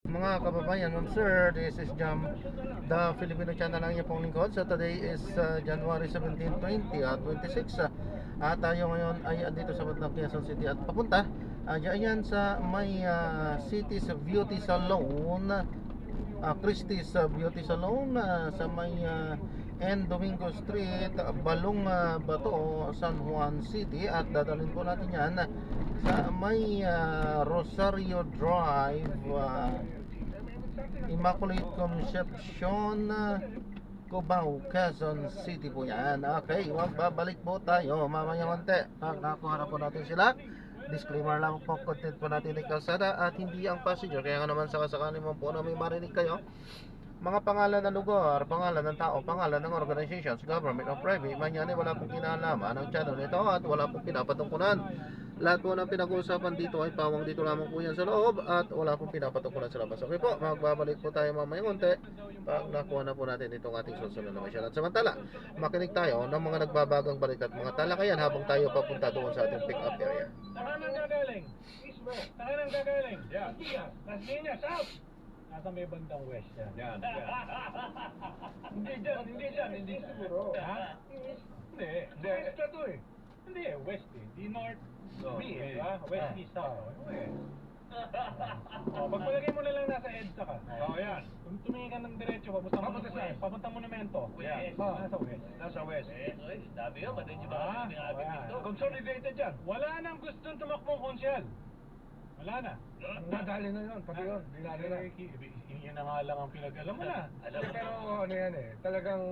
Mga kababayan, ma'am sir, this is Jam, the Filipino channel lang niyo pong lingkod. So today is January 17, 26. At tayo ngayon ay andito sa Batang Quezon City at papunta diyan sa may City's Beauty Salon, Christie's Beauty Salon sa may N. Domingo Street, Balong Bato, San Juan City. At dadalhin po natin yan sa may Rosario Drive, Immaculate Conception, Cubao, Quezon City po yan. Okay, babalik po tayo mamaya konti. Nakuha na po natin sila. Disclaimer lang po, content po natin ay kalsada at hindi ang passenger. Kaya nga naman sakasakali mo po na may marinig kayo mga pangalan ng lugar, pangalan ng tao, pangalan ng organizations, government o private, manyan ay wala pong kinalaman ang channel nito at wala pong pinapatungkulan. Lahat po ng pinag-uusapan dito ay pawang dito lamang po yan sa loob at wala pong pinapatungkulan sa labas. Okay po, magbabalik po tayo mamaya konti pag nakuha na po natin itong ating susunod na mission. At samantala, makinig tayo ng mga nagbabagang balik at mga talakayan habang tayo papunta doon sa ating pick-up area. Saan ang gagaling? East West. Saan ang gagaling? Yan. Las Piñas, South. Nasa may bandang west yan. Yan. Hindi siguro. Ha? Hindi. West ka to eh. Hindi eh, west eh. Di north. B eh, ha? West, east, south. Pagpalagay mo na lang nasa EDSA ka. Yan. Kung tumingin ka ng diretso, papunta saan? Papunta Monumento. Yan. Nasa west. Nasa west. Sabi nga, madali ba kami dito? Consolidated yan. Wala nang gustong tumakbong konsyal. Wala na. Nadali na yun, pati yun. Dinali na. Yun na nga lang ang pinag-alam mo na. Pero ano yan eh, talagang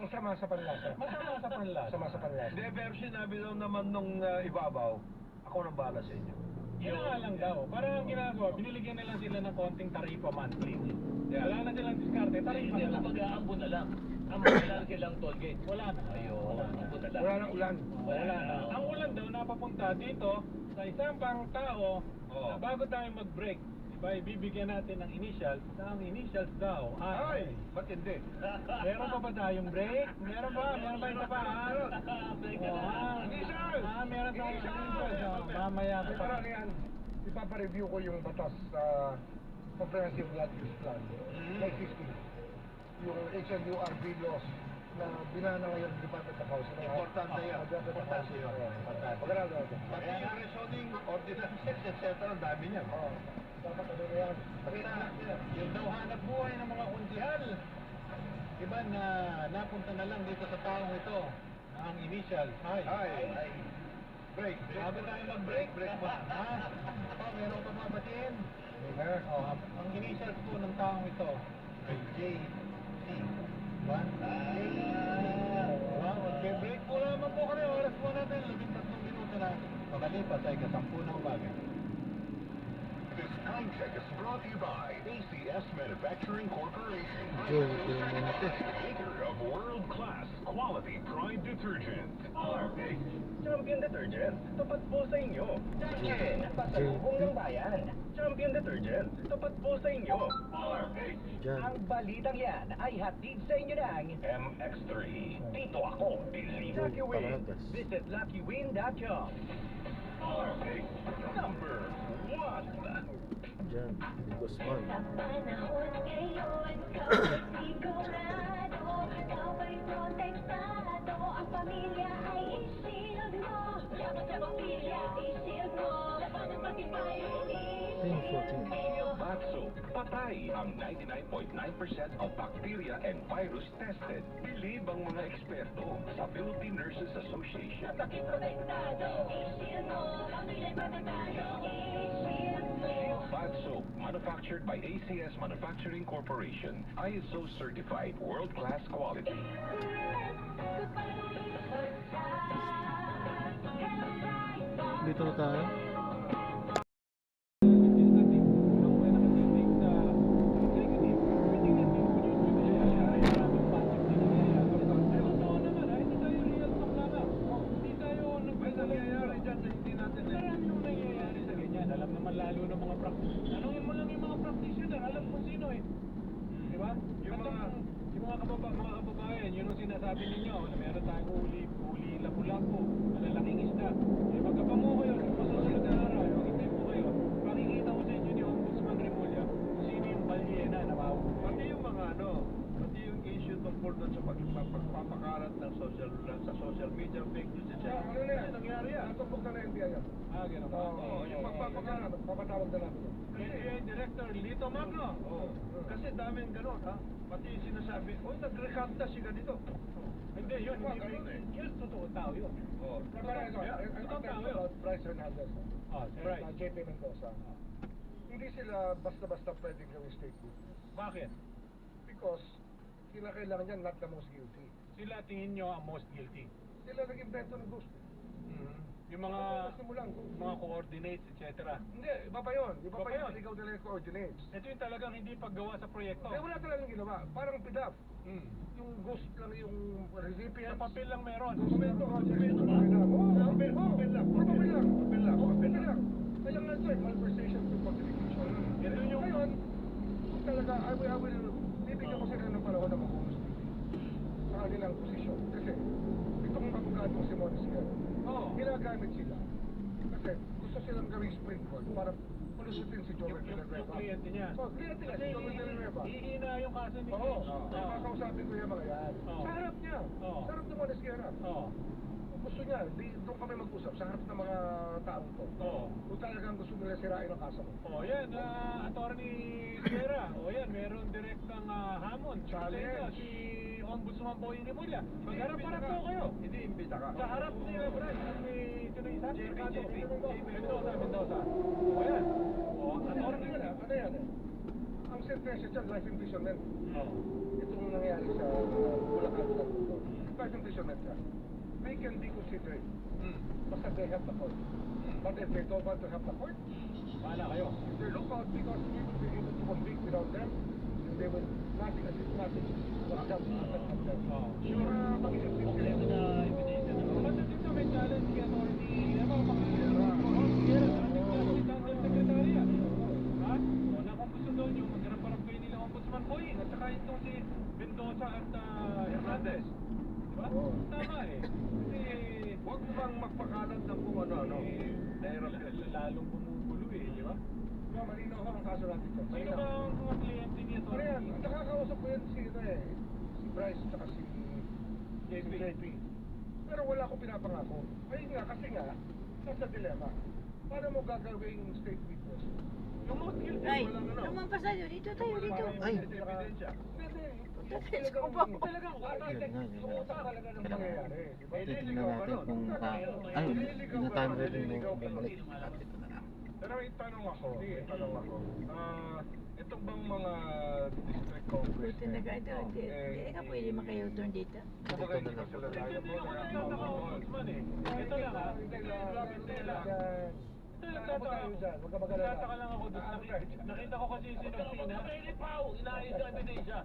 ang sama sa panlasa. Masama sa panlasa. Sama sa panlasa. Hindi, pero sinabi daw naman nung ibabaw, ako nang bahala sa inyo. Yun nga lang daw. Parang ang ginagawa, biniligyan na lang sila ng konting taripa monthly. Wala na silang diskarte, taripa Hindi, na lang. mag-aambon na lang. Ang wala na silang toll gate. Wala na. Ayun, aambon na lang. Wala nang ulan. Wala na. Ang ulan daw napapunta dito sa isang pang tao na bago tayo mag-break, diba, ibibigyan natin ng initials. Ang initials daw Ay, ay... ba't hindi? Meron pa ba tayong break? Meron ba? Meron ba isa pa? Initials! Meron tayong initials. Mamaya Ay, pa. parang yan, ipapareview ko yung batas sa Comprehensive Land Use Plan. May 50. Yung HMURB laws na binana ngayon ng Department of Housing. Importante yan. Department of Housing. Importante. Pag-aralan natin. Pati yung rezoning ordinances, etc. Ang dami niyan. Oo. Dapat ano na yan. Yung daw hanap buhay ng mga kundihal. Iba na napunta na lang dito sa taong ito. Ang initial. Ay. Break. Bago tayo mag-break. Break mo. Ha? Meron ka mga batiin. Ang initials po ng taong ito ay JC. Ba? Mag-break po lamang po kami. Oras po natin. 13 minuto na. Makalipas ay kasampu ng umaga. This time check is brought to you by ACS Manufacturing Corporation. Maker of world-class quality Pride detergent. Perfect. Champion Detergent. Tapat po sa inyo. Champion. Pasalubong ng bayan. Champion Detergent. Tapat po sa inyo. Perfect. Ang balitang yan ay hatid sa inyo ng MX3. Dito ako, believe Lucky Win. Palagas. Visit luckywin.com. Perfect. Number 1. Diyan, Guzman. Panahon ngayon, sigurado, sabay protektado, ang pamilya ay i-shield mo. Dapat sa pamilya, i-shield mo. Dapat ang pagkipay, Team 14. Batso, patay ang 99.9% of bacteria and virus tested. Believe ang mga eksperto sa Philippine Nurses Association. dapat protektado, i-shield mo. Pamilya protektado, i-shield mo. Bath soap, manufactured by ACS Manufacturing Corporation. ISO certified, world-class quality. Dito na tayo. Alam naman lalo ng mga practitioner. Tanungin mo lang yung mga practitioner, alam kung sino eh. Di ba? Yung mga kababayan, yun ang sinasabi ninyo na meron tayong huli lapu-lapu, malalaking isda. Eh magkapa mo kayo, sa masusunod na araw, maghintay mo kayo, makikita ko sa inyo ni Ombudsman Remulla pagpapakalat ng sa social media, fake news, etc. Ano na yan? Kasi nangyari yan. Natumbok na ng NBI yan. Ganun ba? Oo, yung magpapakalat, papatawag na natin yan. NBI Director Lito Magno. Kasi daming gano'n, ha? Pati yung sinasabi, nag-recanta si ganito. Hindi, yun. Yun, totoo tao yun. Totoo tayo. About Bryce Hernandez. Right. JP Mendoza. Hindi sila basta-basta pwedeng gawing state witness. Bakit? Because kailangan yan not the most guilty. Sila tingin nyo ang most guilty. Sila nag-invento ng ghost. Yung mga coordinates, etc. Hindi, iba pa yun. Iba Iba pa pa yun. yun. Ikaw talaga yung coordinates. Ito yung talagang hindi paggawa sa proyekto. Eh, wala talagang ginawa. Parang PDAP. Yung ghost lang yung recipient. Sa papel lang meron. Dokumento. Papel lang. Kaya nga sir, malversation to qualification. Ito yung... Ngayon, kung talaga, I will bibigyan ko sila ng panahon na mag-host sa kanilang posisyon. Kasi, itong abogado si Monisquero, ginagamit sila. Kasi gusto silang gawing springboard para palusutin si Joel Villanueva. Yung kliyente niya. Kliyente niya, si Joel Villanueva. Ihina yung kaso ni Oo, Chris. kakausapin ko yung mga yan. Oo. Sa harap niya. Oo. Sa harap ni Monisquero. Oo. Kung gusto niya, doon kami mag-usap sa harap ng mga taong to. Oo. Kung talagang gusto nila sirain ang kaso ko. Yan, Attorney Sierra. Yan, meron direktang hamon. Challenge. Si Ombudsman Boying Rimulya. Magharap-harap po kayo. Hindi imbita ka. Sa harap ni Bryce at ni sino isa? JP. Mendoza. Yan. Attorney. Ano yan eh? Ang sentensya dyan, life imprisonment. Oo. Itong nangyari sa Bulacan. Life imprisonment ka. They can be considered. Basta they have the court. But if they don't want to have the court, Bahala kayo. they look out because we will be able to convict without them. And they will nothing as if nothing. What's that? Yung mag-isip Kompleto na ebidensya na. Basta dito may challenge kay Attorney. Sierra, Assistant Secretary. Ha? Na kung gusto daw nyo, magharap-harap kayo nila Ombudsman Boying at saka itong si Mendoza at Hernandez. Diba? Tama eh. Kasi Huwag mo bang magpakalat ng kung ano-ano. Nahirap yun. lalong bumubulo eh, di ba? No, malinaw ho ang kaso natin ito. Sino ba ang mga kliyente niya to? Ano yan? Ang nakakausap ko yan si Bryce at si JP. Pero wala akong pinapangako. Ayun nga, kasi nga, nasa dilemma. Paano mo gagawin state witness? Yung most guilty, Ay, walang ano. lumampas tayo. Dito tayo, dito. Ay. Ebidensya. Talagang Yun nga. talaga ng pangyayari. Diba? Titignan natin kung hindi na tayo ready mo bumalik. Pero may tanong ako. Itong bang mga district congress Buti na ganito. Hindi ka pwede maka-U-turn dito. Ito na lang po. Hindi ako nagtataka ang Ombudsman eh. Ito lang ha. Nagtataka lang ako doon. Nakita ko kasi yung sinupina.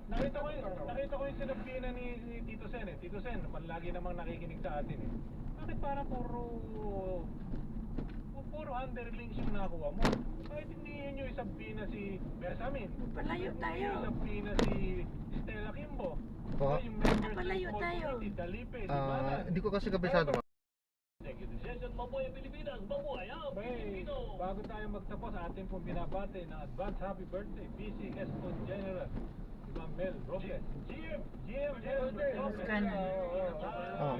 Nakita ko yung sinupina ni Tito Sen eh. Tito Sen, lagi namang nakikinig sa atin eh. Bakit parang puro underlings yung nakuha mo? Kahit hindi yun yung isabina si Bersamin. Palayo tayo. Yung isabina si Stella Kimbo. Oo. Yung members ng Napalayo Small tayo. Committee, Dalipe, Libanan. Hindi ko kasi kabisado. Executive session, mabuhay Pilipinas, mabuhay ang Pilipino! Bago tayo magtapos, atin pong binabate ng advance happy birthday, PCS General, si Ma'am Mel Robles. GM Robles.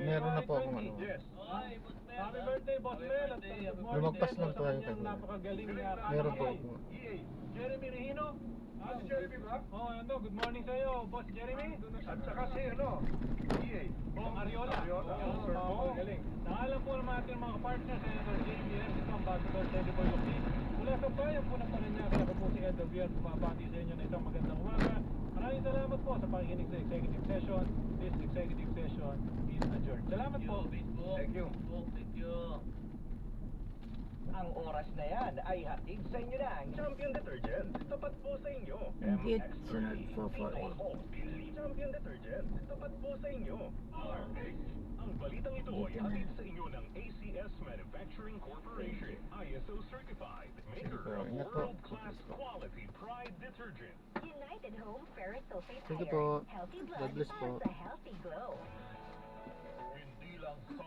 Meron na po akong ano. Yes. Happy birthday, Boss Mel. At good morning Lumagpas din lang po po sa tayo kanyang kanina. napakagaling na Meron po kapatid, akong- EA. Jeremy Regino. Si Jeremy ba? Ano, good morning sa iyo, Boss Jeremy. At saka si EA. Ariola. Galing. Naalam po naman ating mga partners, Senator JBS, ito ang Ambassador Teddy Boy Lopez. Mula sa bayan po ng Paranaque, ako po si Ed Davier, bumabati sa inyo na isang magandang umaga. Maraming salamat po sa pakikinig sa executive session. This executive session is adjourned. Salamat po. Thank you. Ang oras na yan ay hatid sa inyo ng Champion Detergent. Tapat po sa inyo. Ang gate, sunod po for Ito ako. Champion Detergent. Tapat po sa inyo. Ang balitang ito ay hatid sa inyo ng ACS Manufacturing Corporation, ISO certified, maker of Ingat po. world-class quality Pride detergent. United Home Ferrous Sulfate Sige Iron. po. Healthy blood God bless po. has a healthy glow. Hindi lang sa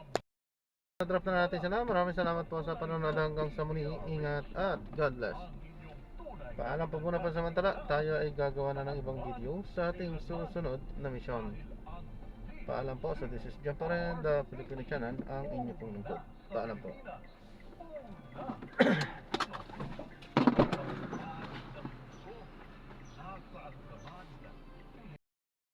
Drop na natin sila. Maraming salamat po sa panonood hanggang sa muli. Ingat at God bless. Paalam po muna pansamantala. Tayo ay gagawa na ng ibang video sa ating susunod na misyon. Paalam po sa This is John pa rin, the Filipino Channel, ang inyo pong lingkod. Paalam po.